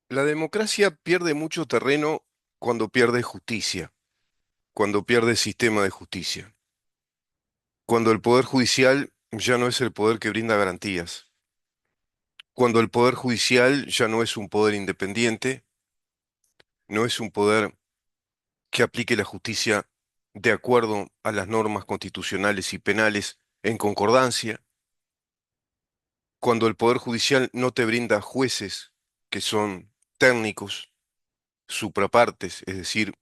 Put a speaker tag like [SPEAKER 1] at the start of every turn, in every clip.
[SPEAKER 1] La democracia pierde mucho terreno cuando pierde justicia, cuando pierde sistema de justicia, cuando el poder judicial ya no es el poder que brinda garantías, cuando el poder judicial ya no es un poder independiente, no es un poder que aplique la justicia de acuerdo a las normas constitucionales y penales en concordancia, cuando el poder judicial no te brinda jueces que son técnicos, suprapartes, es decir,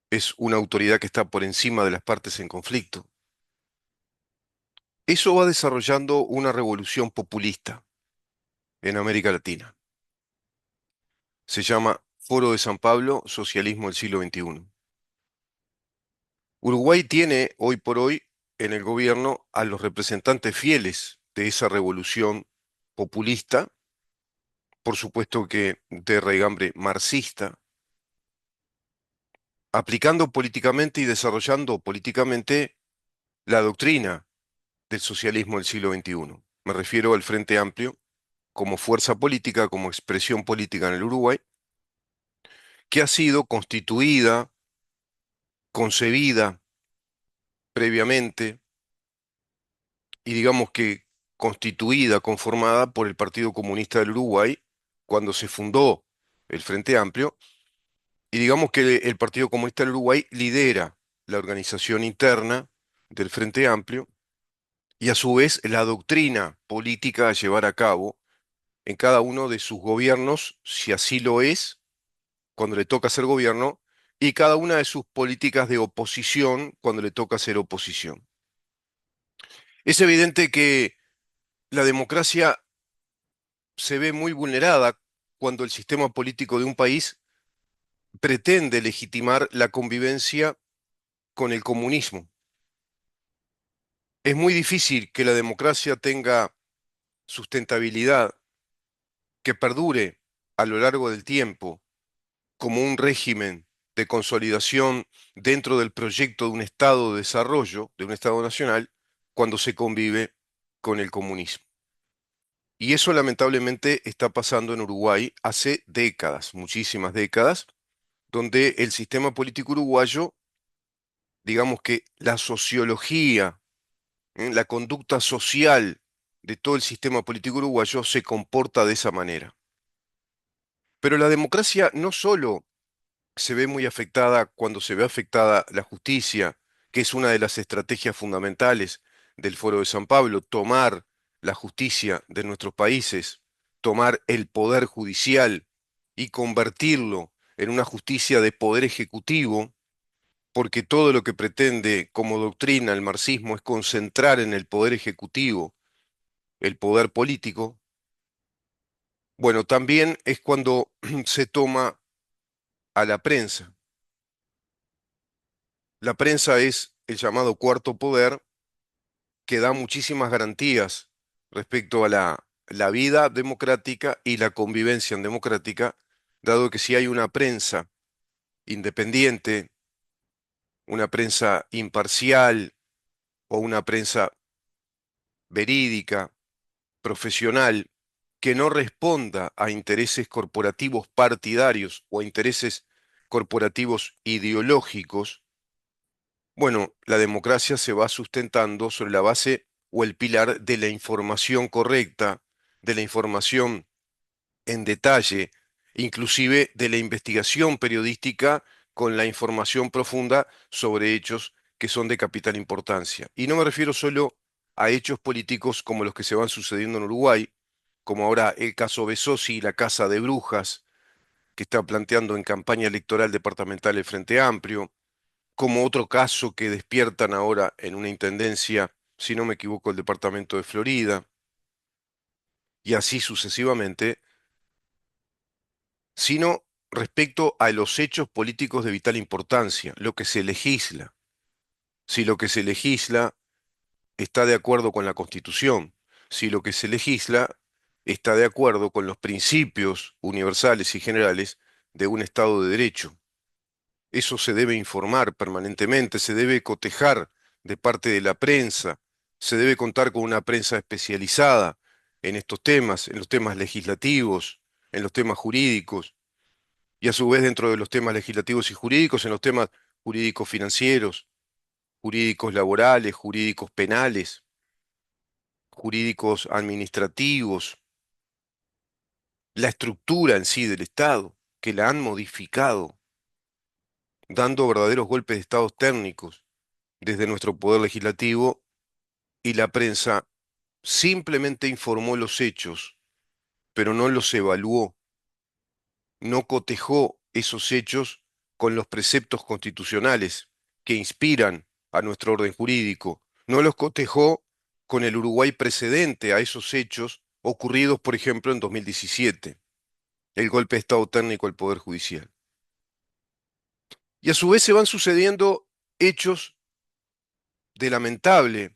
[SPEAKER 1] es una autoridad que está por encima de las partes en conflicto. Eso va desarrollando una revolución populista en América Latina. Se llama Foro de San Pablo, Socialismo del siglo XXI. Uruguay tiene hoy por hoy en el gobierno a los representantes fieles de esa revolución populista, por supuesto que de raigambre marxista, aplicando políticamente y desarrollando políticamente la doctrina del socialismo del siglo XXI. Me refiero al Frente Amplio como fuerza política, como expresión política en el Uruguay, que ha sido constituida, concebida previamente y digamos que constituida, conformada por el Partido Comunista del Uruguay cuando se fundó el Frente Amplio, y digamos que el Partido Comunista del Uruguay lidera la organización interna del Frente Amplio y a su vez la doctrina política a llevar a cabo en cada uno de sus gobiernos, si así lo es, cuando le toca hacer gobierno, y cada una de sus políticas de oposición cuando le toca hacer oposición. Es evidente que la democracia se ve muy vulnerada cuando el sistema político de un país pretende legitimar la convivencia con el comunismo. Es muy difícil que la democracia tenga sustentabilidad, que perdure a lo largo del tiempo como un régimen de consolidación dentro del proyecto de un Estado de desarrollo, de un Estado nacional, cuando se convive con el comunismo. Y eso lamentablemente está pasando en Uruguay hace décadas, muchísimas décadas, donde el sistema político uruguayo, digamos que la sociología, la conducta social de todo el sistema político uruguayo se comporta de esa manera. Pero la democracia no solo se ve muy afectada cuando se ve afectada la justicia, que es una de las estrategias fundamentales del Foro de San Pablo, tomar la justicia de nuestros países, tomar el poder judicial y convertirlo en una justicia de poder ejecutivo, porque todo lo que pretende como doctrina el marxismo es concentrar en el poder ejecutivo el poder político. Bueno, también es cuando se toma a la prensa. La prensa es el llamado cuarto poder que da muchísimas garantías respecto a la vida democrática y la convivencia en democrática, dado que si hay una prensa independiente, una prensa imparcial o una prensa verídica, profesional, que no responda a intereses corporativos partidarios o a intereses corporativos ideológicos, bueno, la democracia se va sustentando sobre la base o el pilar de la información correcta, de la información en detalle, inclusive de la investigación periodística con la información profunda sobre hechos que son de capital importancia. Y no me refiero solo a hechos políticos como los que se van sucediendo en Uruguay, como ahora el caso Besosi y la Casa de Brujas, que está planteando en campaña electoral departamental el Frente Amplio, como otro caso que despiertan ahora en una intendencia, si no me equivoco, el departamento de Florida, y así sucesivamente, sino respecto a los hechos políticos de vital importancia, lo que se legisla. Si lo que se legisla está de acuerdo con la Constitución, si lo que se legisla está de acuerdo con los principios universales y generales de un Estado de Derecho. Eso se debe informar permanentemente, se debe cotejar de parte de la prensa, se debe contar con una prensa especializada en estos temas, en los temas legislativos, en los temas jurídicos y a su vez dentro de los temas legislativos y jurídicos, en los temas jurídicos financieros, jurídicos laborales, jurídicos penales, jurídicos administrativos, la estructura en sí del Estado, que la han modificado, dando verdaderos golpes de Estado técnicos desde nuestro poder legislativo, y la prensa simplemente informó los hechos, pero no los evaluó, no cotejó esos hechos con los preceptos constitucionales que inspiran a nuestro orden jurídico, no los cotejó con el Uruguay precedente a esos hechos ocurridos, por ejemplo, en 2017, el golpe de Estado técnico al Poder Judicial. Y a su vez se van sucediendo hechos de lamentable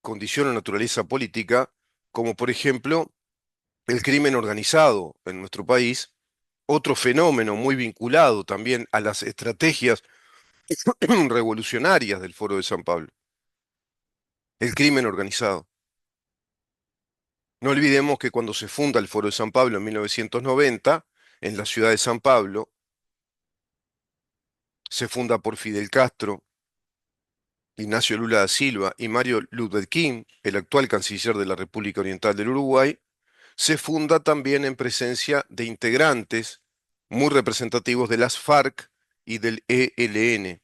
[SPEAKER 1] condición o naturaleza política, como por ejemplo el crimen organizado en nuestro país, otro fenómeno muy vinculado también a las estrategias revolucionarias del Foro de San Pablo, el crimen organizado. No olvidemos que cuando se funda el Foro de San Pablo en 1990, en la ciudad de San Pablo, se funda por Fidel Castro, Ignacio Lula da Silva y Mario Ludwig King, el actual canciller de la República Oriental del Uruguay. Se funda también en presencia de integrantes muy representativos de las FARC y del ELN.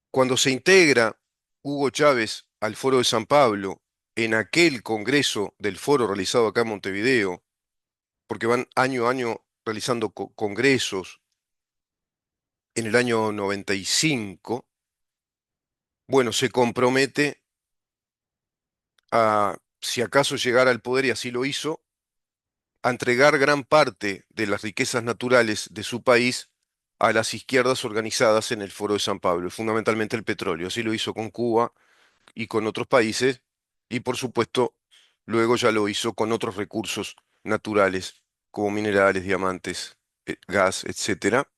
[SPEAKER 1] Cuando se integra Hugo Chávez al Foro de San Pablo, en aquel congreso del foro realizado acá en Montevideo, porque van año a año realizando congresos, en el año 95, bueno, se compromete a, si acaso llegara al poder, y así lo hizo, a entregar gran parte de las riquezas naturales de su país a las izquierdas organizadas en el Foro de San Pablo, fundamentalmente el petróleo. Así lo hizo con Cuba y con otros países, y por supuesto luego ya lo hizo con otros recursos naturales, como minerales, diamantes, gas, etcétera,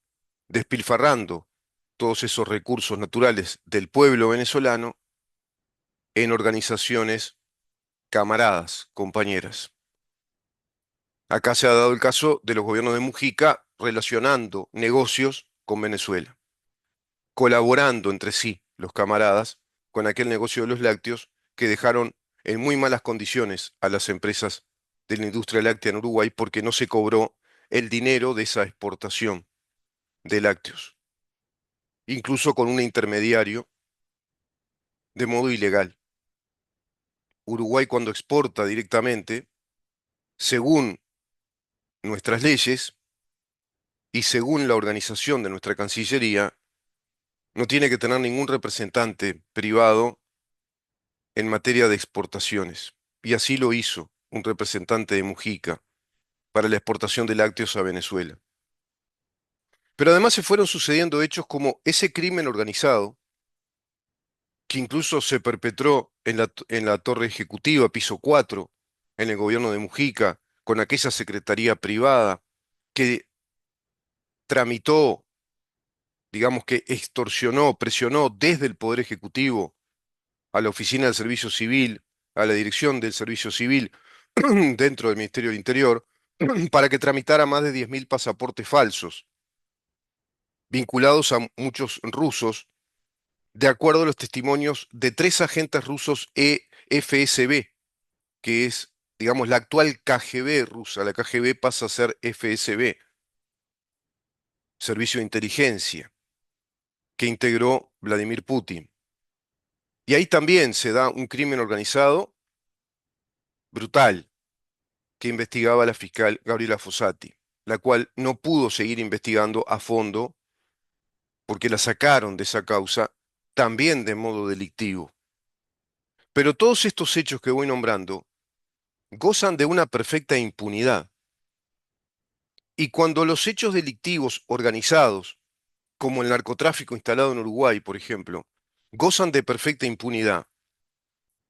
[SPEAKER 1] despilfarrando todos esos recursos naturales del pueblo venezolano en organizaciones camaradas, compañeras. Acá se ha dado el caso de los gobiernos de Mujica relacionando negocios con Venezuela, colaborando entre sí los camaradas con aquel negocio de los lácteos que dejaron en muy malas condiciones a las empresas de la industria láctea en Uruguay porque no se cobró el dinero de esa exportación de lácteos, incluso con un intermediario de modo ilegal. Uruguay cuando exporta directamente, según nuestras leyes y según la organización de nuestra Cancillería, no tiene que tener ningún representante privado en materia de exportaciones. Y así lo hizo un representante de Mujica para la exportación de lácteos a Venezuela. Pero además se fueron sucediendo hechos como ese crimen organizado, que incluso se perpetró en la torre ejecutiva, piso 4, en el gobierno de Mujica, con aquella secretaría privada que tramitó, digamos que extorsionó, presionó desde el Poder Ejecutivo a la Oficina del Servicio Civil, a la Dirección del Servicio Civil dentro del Ministerio del Interior, para que tramitara más de 10.000 pasaportes falsos, vinculados a muchos rusos, de acuerdo a los testimonios de tres agentes rusos FSB, que es, digamos, la actual KGB rusa. La KGB pasa a ser FSB, Servicio de Inteligencia, que integró Vladimir Putin. Y ahí también se da un crimen organizado brutal que investigaba la fiscal Gabriela Fossati, la cual no pudo seguir investigando a fondo porque la sacaron de esa causa también de modo delictivo. Pero todos estos hechos que voy nombrando gozan de una perfecta impunidad. Y cuando los hechos delictivos organizados, como el narcotráfico instalado en Uruguay, por ejemplo, gozan de perfecta impunidad,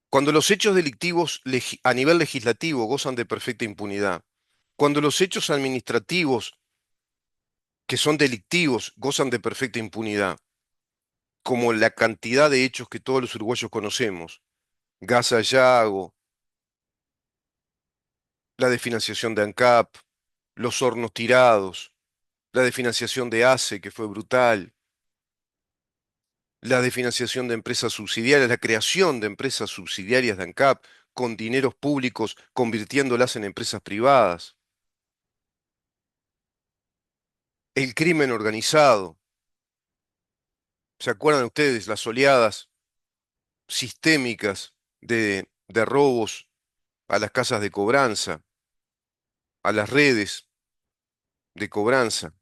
[SPEAKER 1] cuando los hechos delictivos a nivel legislativo gozan de perfecta impunidad, cuando los hechos administrativos que son delictivos gozan de perfecta impunidad, como la cantidad de hechos que todos los uruguayos conocemos, Gas Yago, la desfinanciación de ANCAP, los hornos tirados, la desfinanciación de ACE, que fue brutal, la desfinanciación de empresas subsidiarias, la creación de empresas subsidiarias de ANCAP con dineros públicos, convirtiéndolas en empresas privadas, el crimen organizado. ¿Se acuerdan ustedes las oleadas sistémicas de robos a las casas de cobranza, a las redes de cobranza,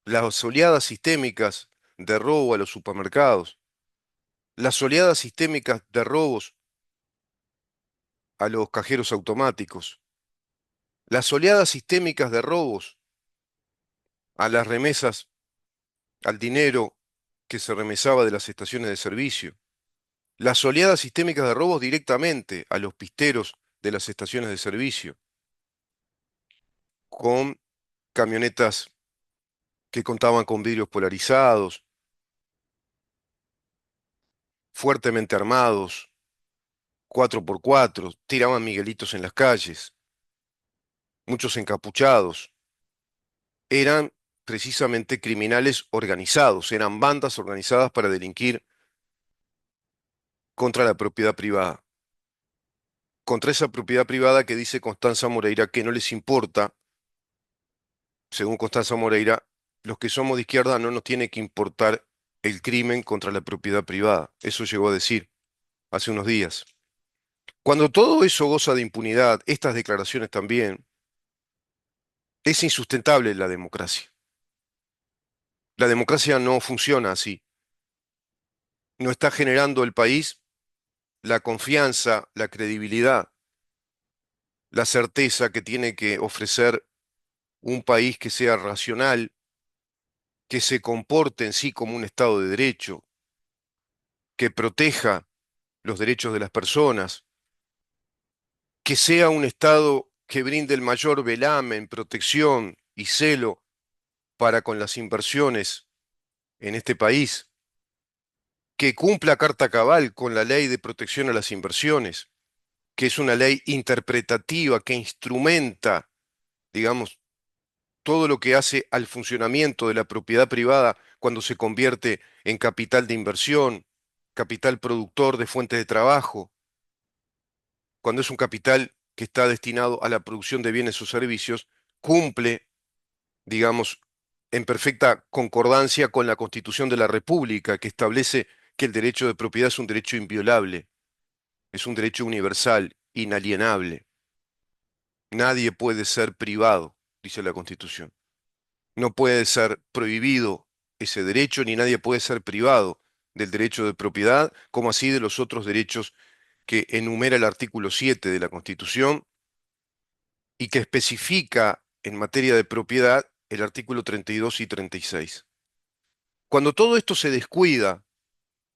[SPEAKER 1] las oleadas sistémicas de robo a los supermercados, las oleadas sistémicas de robos a los cajeros automáticos, las oleadas sistémicas de robos a las remesas, al dinero que se remesaba de las estaciones de servicio, las oleadas sistémicas de robos directamente a los pisteros de las estaciones de servicio, con camionetas que contaban con vidrios polarizados, fuertemente armados, 4x4, tiraban miguelitos en las calles, muchos encapuchados. Eran precisamente criminales organizados, eran bandas organizadas para delinquir contra la propiedad privada. Contra esa propiedad privada que dice Constanza Moreira que no les importa, según Constanza Moreira, los que somos de izquierda no nos tiene que importar el crimen contra la propiedad privada. Eso llegó a decir hace unos días. Cuando todo eso goza de impunidad, estas declaraciones también, es insustentable la democracia. La democracia no funciona así. No está generando el país la confianza, la credibilidad, la certeza que tiene que ofrecer un país que sea racional, que se comporte en sí como un Estado de derecho, que proteja los derechos de las personas, que sea un Estado que brinde el mayor velamen, protección y celo para con las inversiones en este país, que cumpla carta cabal con la ley de protección a las inversiones, que es una ley interpretativa que instrumenta, digamos, todo lo que hace al funcionamiento de la propiedad privada cuando se convierte en capital de inversión, capital productor de fuentes de trabajo, cuando es un capital que está destinado a la producción de bienes o servicios, cumple, digamos, en perfecta concordancia con la Constitución de la República, que establece que el derecho de propiedad es un derecho inviolable, es un derecho universal, inalienable. Nadie puede ser privado, dice la Constitución. No puede ser prohibido ese derecho, ni nadie puede ser privado del derecho de propiedad, como así de los otros derechos que enumera el artículo 7 de la Constitución y que especifica en materia de propiedad el artículo 32 y 36. Cuando todo esto se descuida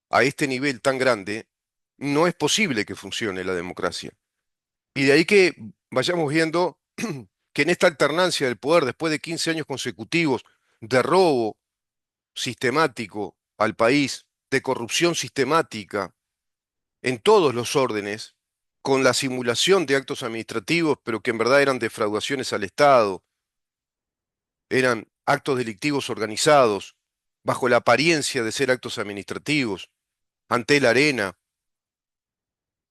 [SPEAKER 1] a este nivel tan grande, no es posible que funcione la democracia. Y de ahí que vayamos viendo que en esta alternancia del poder, después de 15 años consecutivos de robo sistemático al país, de corrupción sistemática en todos los órdenes, con la simulación de actos administrativos, pero que en verdad eran defraudaciones al Estado, eran actos delictivos organizados, bajo la apariencia de ser actos administrativos, ante la arena,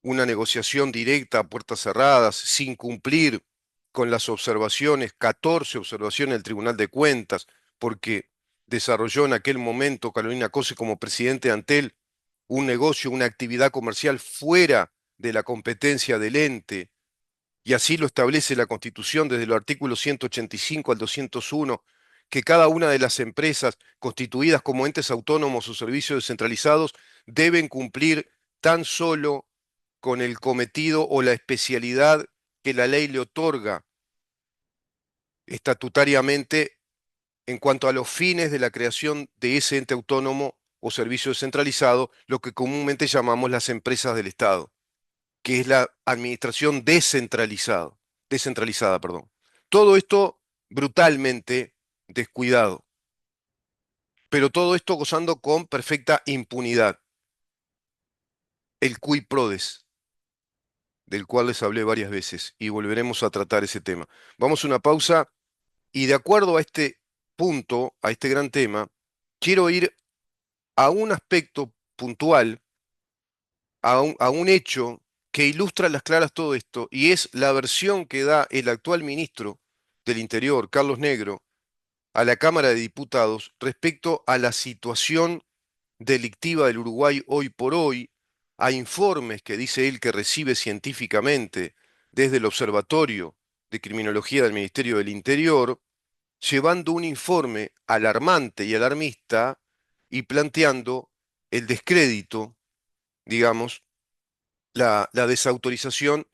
[SPEAKER 1] una negociación directa a puertas cerradas, sin cumplir con las observaciones, 14 observaciones del Tribunal de Cuentas, porque desarrolló en aquel momento Carolina Cose como presidente de Antel un negocio, una actividad comercial fuera de la competencia del ente, y así lo establece la Constitución desde los artículos 185 al 201, que cada una de las empresas constituidas como entes autónomos o servicios descentralizados deben cumplir tan solo con el cometido o la especialidad que la ley le otorga estatutariamente en cuanto a los fines de la creación de ese ente autónomo o servicio descentralizado, lo que comúnmente llamamos las empresas del Estado, que es la administración descentralizada, perdón. Todo esto brutalmente descuidado, pero todo esto gozando con perfecta impunidad, el cui prodest. del cual les hablé varias veces y volveremos a tratar ese tema. Vamos a una pausa y de acuerdo a este punto, a este gran tema, quiero ir a un aspecto puntual, a un hecho que ilustra a las claras todo esto, y es la versión que da el actual ministro del Interior, Carlos Negro, a la Cámara de Diputados respecto a la situación delictiva del Uruguay hoy por hoy, a informes que dice él que recibe científicamente desde el Observatorio de Criminología del Ministerio del Interior, llevando un informe alarmante y alarmista y planteando el descrédito, digamos, la desautorización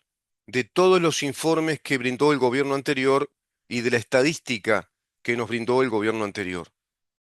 [SPEAKER 1] de todos los informes que brindó el gobierno anterior y de la estadística que nos brindó el gobierno anterior.